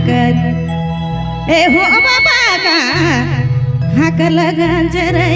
हाकर ए हो बाबा का हाकर लगा जरे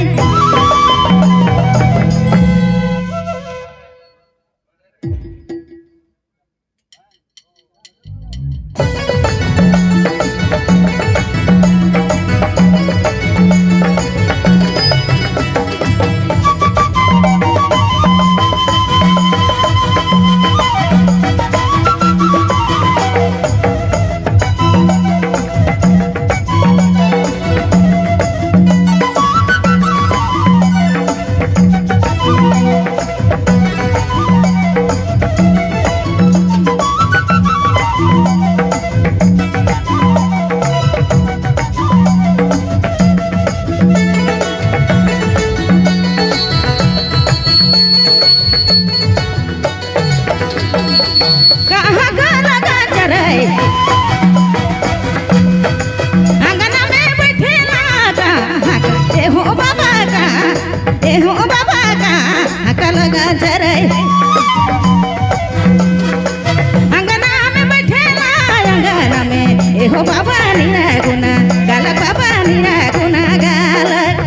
हो बाबा नीरा गुना गालक बाबा नीरा गुना गालक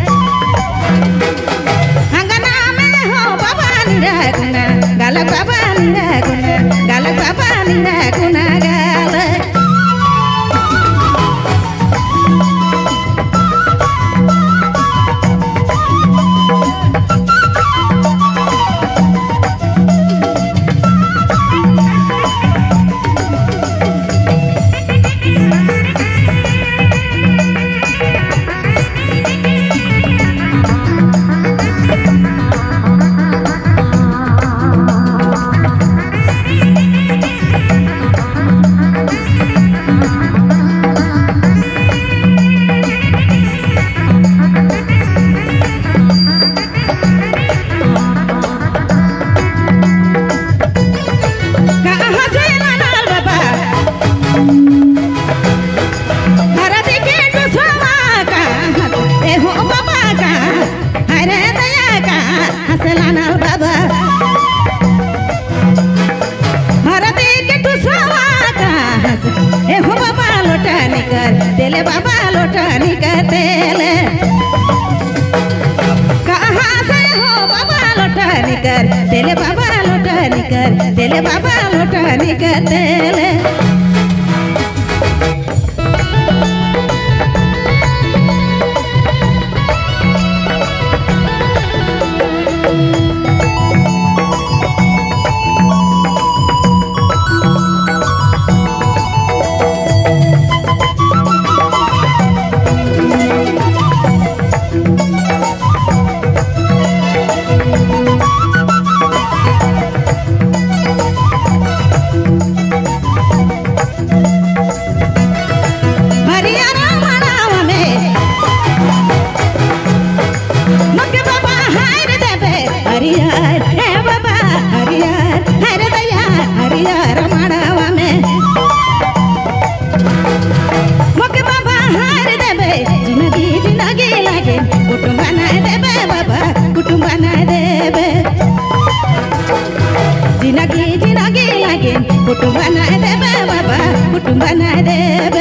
अंगना में हो बाबा नीरा गुना गालक बाबा नीरा गुना गालक बाबा नीरा गुना गालक तेले बाबा लोटानी कर तेले कहाँ से हो बाबा लोटानी कर तेले बाबा लोटानी कर तेले बाबा लोटानी कर तेले कुटुंब बनाए दे बाबा कुटुंब बनाए दे